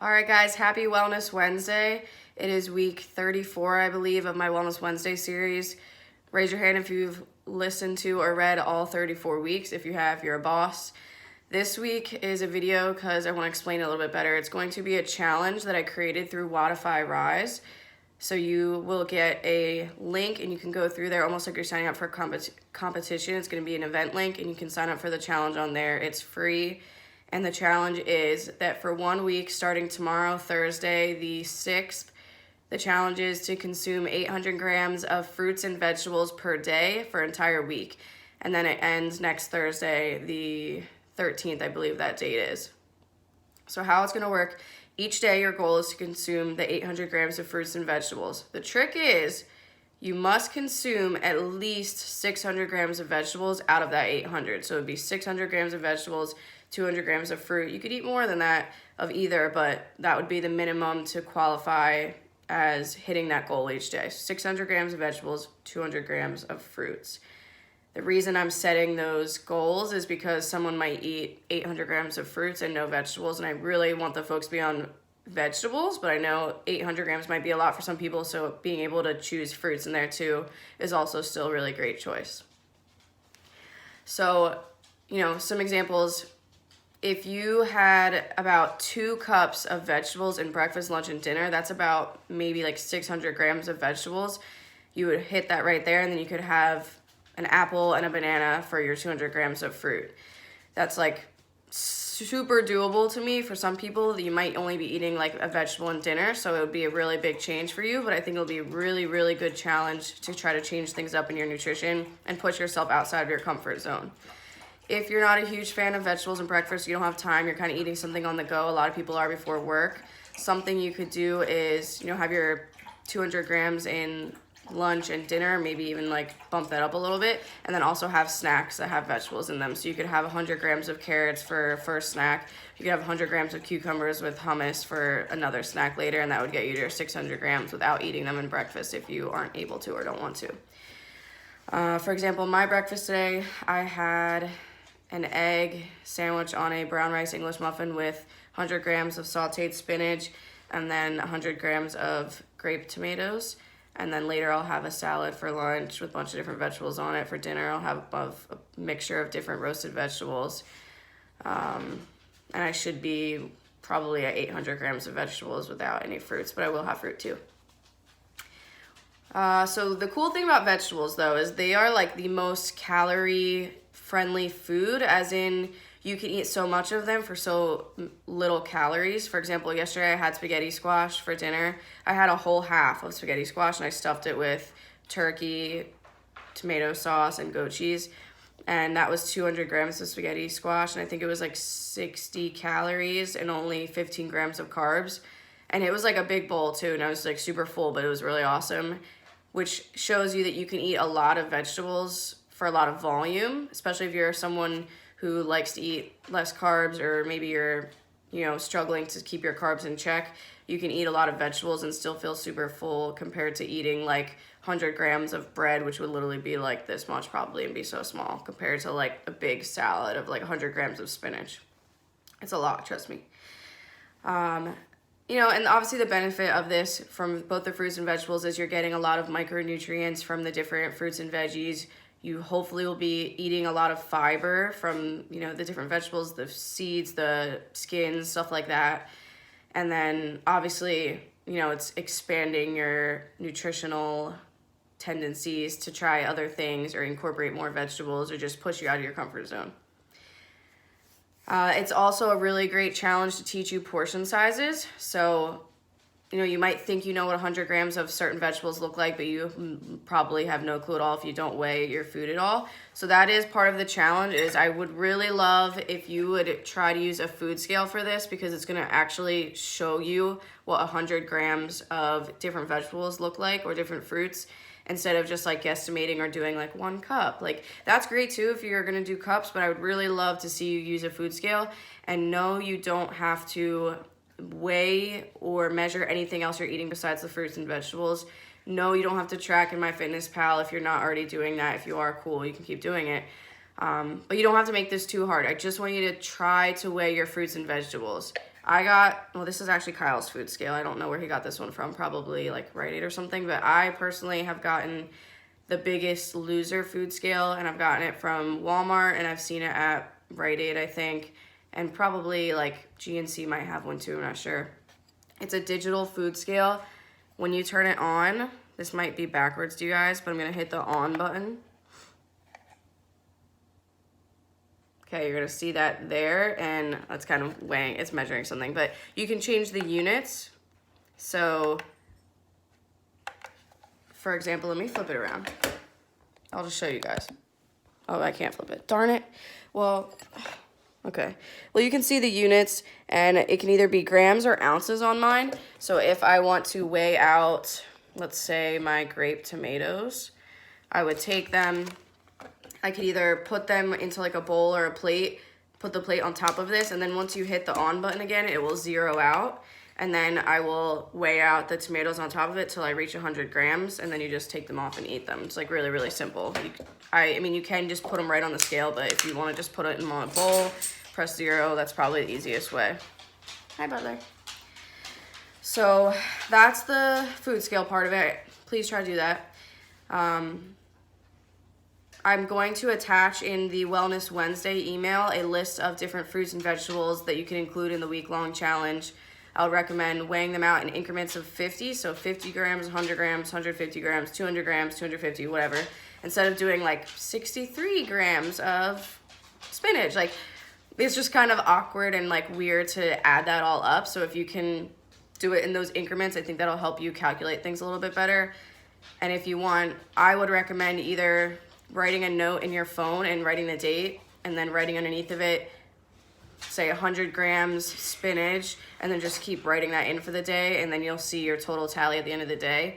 All right, guys, happy Wellness Wednesday. It is week 34, I believe, of my Wellness Wednesday series. Raise your hand if you've listened to or read all 34 weeks. If you have, you're a boss. This week is a video because I want to explain it a little bit better. It's going to be a challenge that I created through Wodify Rise. So you will get a link and you can go through there almost like you're signing up for a competition. It's going to be an event link and you can sign up for the challenge on there. It's free. And the challenge is that for 1 week, starting tomorrow, Thursday, the 6th, the challenge is to consume 800 grams of fruits and vegetables per day for an entire week. And then it ends next Thursday, the 13th, I believe that date is. So how it's going to work, each day your goal is to consume the 800 grams of fruits and vegetables. The trick is you must consume at least 600 grams of vegetables out of that 800. So it would be 600 grams of vegetables, 200 grams of fruit. You could eat more than that of either, but that would be the minimum to qualify as hitting that goal each day. 600 grams of vegetables, 200 grams of fruits. The reason I'm setting those goals is because someone might eat 800 grams of fruits and no vegetables, and I really want the folks to be on vegetables, but I know 800 grams might be a lot for some people, so being able to choose fruits in there too is also still a really great choice. So, some examples. If you had about 2 cups of vegetables in breakfast, lunch, and dinner, that's about maybe like 600 grams of vegetables. You would hit that right there, and then you could have an apple and a banana for your 200 grams of fruit. That's like super doable to me. For some people, you might only be eating like a vegetable and dinner, so it would be a really big change for you, but I think it'll be a really, really good challenge to try to change things up in your nutrition and push yourself outside of your comfort zone. If you're not a huge fan of vegetables and breakfast, you don't have time, you're kind of eating something on the go, a lot of people are before work, something you could do is, have your 200 grams in lunch and dinner, maybe even like bump that up a little bit, and then also have snacks that have vegetables in them. So you could have 100 grams of carrots for first snack, you could have 100 grams of cucumbers with hummus for another snack later, and that would get you to your 600 grams without eating them in breakfast if you aren't able to or don't want to. For example, my breakfast today, I had an egg sandwich on a brown rice English muffin with 100 grams of sauteed spinach and then 100 grams of grape tomatoes. And then later I'll have a salad for lunch with a bunch of different vegetables on it. For dinner, I'll have a mixture of different roasted vegetables. And I should be probably at 800 grams of vegetables without any fruits, but I will have fruit too. So the cool thing about vegetables, though, is they are like the most calorie-friendly food, as in you can eat so much of them for so little calories. For example, yesterday I had spaghetti squash for dinner. I had a whole half of spaghetti squash, and I stuffed it with turkey, tomato sauce, and goat cheese. And that was 200 grams of spaghetti squash, and I think it was like 60 calories and only 15 grams of carbs. And it was like a big bowl, too, and I was like super full, but it was really awesome, which shows you that you can eat a lot of vegetables for a lot of volume, especially if you're someone who likes to eat less carbs, or maybe you're, struggling to keep your carbs in check. You can eat a lot of vegetables and still feel super full compared to eating like 100 grams of bread, which would literally be like this much probably and be so small compared to like a big salad of like 100 grams of spinach. It's a lot, trust me. And obviously the benefit of this from both the fruits and vegetables is you're getting a lot of micronutrients from the different fruits and veggies. You hopefully will be eating a lot of fiber from, the different vegetables, the seeds, the skins, stuff like that. And then obviously, it's expanding your nutritional tendencies to try other things or incorporate more vegetables or just push you out of your comfort zone. It's also a really great challenge to teach you portion sizes. So, you might think you know what 100 grams of certain vegetables look like, but you probably have no clue at all if you don't weigh your food at all. So that is part of the challenge. Is I would really love if you would try to use a food scale for this, because it's going to actually show you what 100 grams of different vegetables look like, or different fruits, instead of just like guesstimating or doing like 1 cup. Like, that's great too if you're gonna do cups, but I would really love to see you use a food scale. And no, you don't have to weigh or measure anything else you're eating besides the fruits and vegetables. No, you don't have to track in MyFitnessPal if you're not already doing that. If you are, cool, you can keep doing it. But you don't have to make this too hard. I just want you to try to weigh your fruits and vegetables. Well, this is actually Kyle's food scale. I don't know where he got this one from, probably like Rite Aid or something, but I personally have gotten the Biggest Loser food scale, and I've gotten it from Walmart, and I've seen it at Rite Aid, I think, and probably like GNC might have one too, I'm not sure. It's a digital food scale. When you turn it on, this might be backwards to you guys, but I'm gonna hit the on button. Okay, you're gonna see that there, and that's kind of weighing, it's measuring something, but you can change the units. So, for example, let me flip it around. I'll just show you guys. Oh, I can't flip it, darn it. Well, okay. Well, you can see the units, and it can either be grams or ounces on mine. So if I want to weigh out, let's say my grape tomatoes, I would take them, I could either put them into like a bowl or a plate, put the plate on top of this, and then once you hit the on button again, it will zero out. And then I will weigh out the tomatoes on top of it till I reach 100 grams, and then you just take them off and eat them. It's like really, really simple. I mean, you can just put them right on the scale, but if you want to just put it in a bowl, press 0, that's probably the easiest way. Hi, Butler. So that's the food scale part of it. Please try to do that. I'm going to attach in the Wellness Wednesday email a list of different fruits and vegetables that you can include in the week-long challenge. I'll recommend weighing them out in increments of 50, so 50 grams, 100 grams, 150 grams, 200 grams, 250, whatever, instead of doing like 63 grams of spinach. Like, it's just kind of awkward and like weird to add that all up. So if you can do it in those increments, I think that'll help you calculate things a little bit better. And if you want, I would recommend either writing a note in your phone and writing the date, and then writing underneath of it, say 100 grams spinach, and then just keep writing that in for the day, and then you'll see your total tally at the end of the day.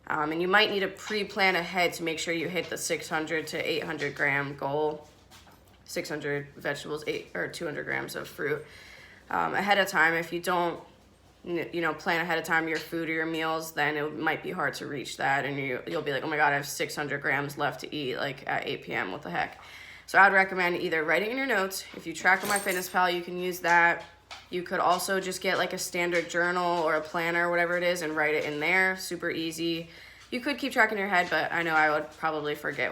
And you might need to pre-plan ahead to make sure you hit the 600 to 800 gram goal. 600 vegetables, 200 grams of fruit ahead of time. If you don't, plan ahead of time your food or your meals, then it might be hard to reach that, and you'll be like, oh my god, I have 600 grams left to eat like at 8 p.m. What the heck? So I would recommend either writing in your notes. If you track on MyFitnessPal, you can use that. You could also just get like a standard journal or a planner, whatever it is, and write it in there. Super easy. You could keep track in your head, but I know I would probably forget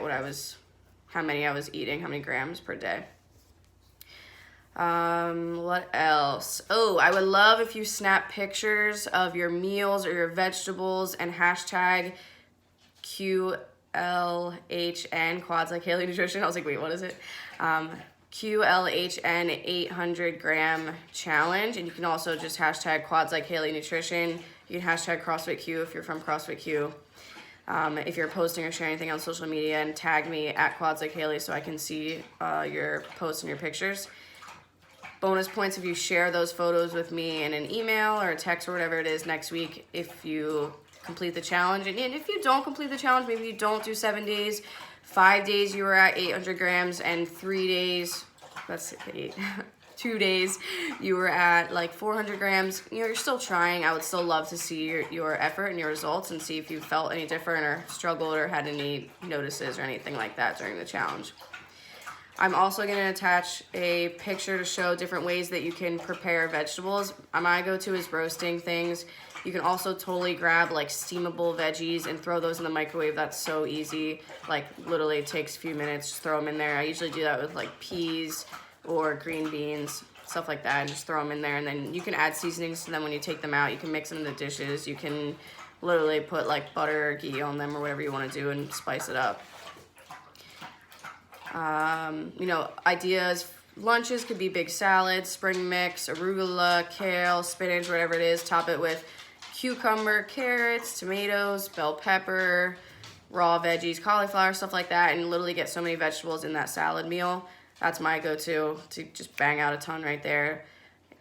how many I was eating, how many grams per day. What else? Oh, I would love if you snap pictures of your meals or your vegetables and hashtag QLHN, Quads Like Haley Nutrition. I was like, wait, what is it? QLHN 800 gram challenge. And you can also just hashtag Quads Like Haley Nutrition. You can hashtag CrossFit Q if you're from CrossFit Q. If you're posting or sharing anything on social media, and tag me at Quads Like Haley so I can see your posts and your pictures. Bonus points if you share those photos with me in an email or a text or whatever it is next week if you complete the challenge. And if you don't complete the challenge, maybe you don't do 7 days, 5 days you were at 800 grams, and 3 days, that's 8, 2 days you were at like 400 grams, you're still trying. I would still love to see your effort and your results and see if you felt any different or struggled or had any notices or anything like that during the challenge. I'm also going to attach a picture to show different ways that you can prepare vegetables. My go-to is roasting things. You can also totally grab like steamable veggies and throw those in the microwave. That's so easy. Like literally it takes a few minutes, just throw them in there. I usually do that with like peas or green beans, stuff like that, and just throw them in there. And then you can add seasonings to them when you take them out. You can mix them in the dishes. You can literally put like butter or ghee on them or whatever you want to do and spice it up. Ideas, lunches could be big salads, spring mix, arugula, kale, spinach, whatever it is. Top it with cucumber, carrots, tomatoes, bell pepper, raw veggies, cauliflower, stuff like that, and literally get so many vegetables in that salad meal. That's my go-to, to just bang out a ton right there.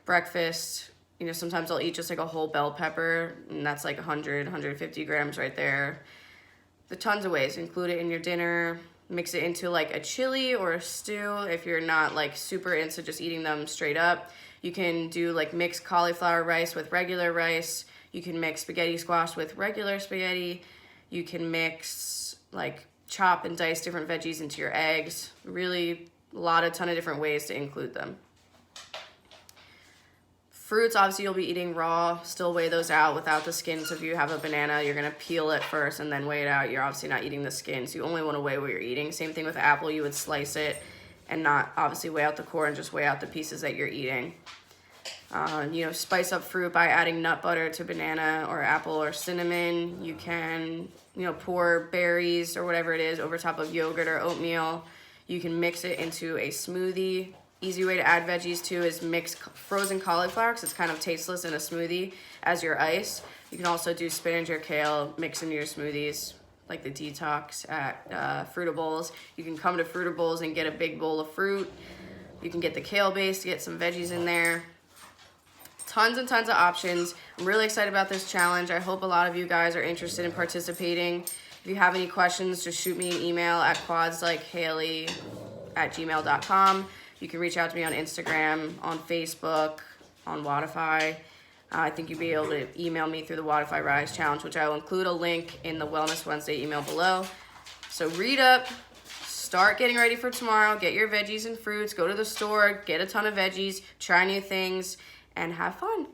Breakfast, sometimes I'll eat just like a whole bell pepper, and that's like 100, 150 grams right there. There's tons of ways. Include it in your dinner. Mix it into like a chili or a stew if you're not like super into just eating them straight up. You can do like mixed cauliflower rice with regular rice. You can mix spaghetti squash with regular spaghetti. You can mix like chop and dice different veggies into your eggs. Really ton of different ways to include them. Fruits, obviously you'll be eating raw. Still weigh those out without the skin. So if you have a banana, you're gonna peel it first and then weigh it out. You're obviously not eating the skin, so you only want to weigh what you're eating. Same thing with apple, you would slice it and not obviously weigh out the core and just weigh out the pieces that you're eating. You know, spice up fruit by adding nut butter to banana or apple or cinnamon. You can, you know, pour berries or whatever it is over top of yogurt or oatmeal. You can mix it into a smoothie. Easy way to add veggies too is mix frozen cauliflower, because it's kind of tasteless in a smoothie, as your ice. You can also do spinach or kale, mix into your smoothies, like the detox at Fruitables. You can come to Fruitables and get a big bowl of fruit. You can get the kale base, get some veggies in there. Tons and tons of options. I'm really excited about this challenge. I hope a lot of you guys are interested in participating. If you have any questions, just shoot me an email at quadslikehaley@gmail.com. You can reach out to me on Instagram, on Facebook, on Wodify. I think you'll be able to email me through the Wodify Rise Challenge, which I will include a link in the Wellness Wednesday email below. So read up, start getting ready for tomorrow, get your veggies and fruits, go to the store, get a ton of veggies, try new things, and have fun.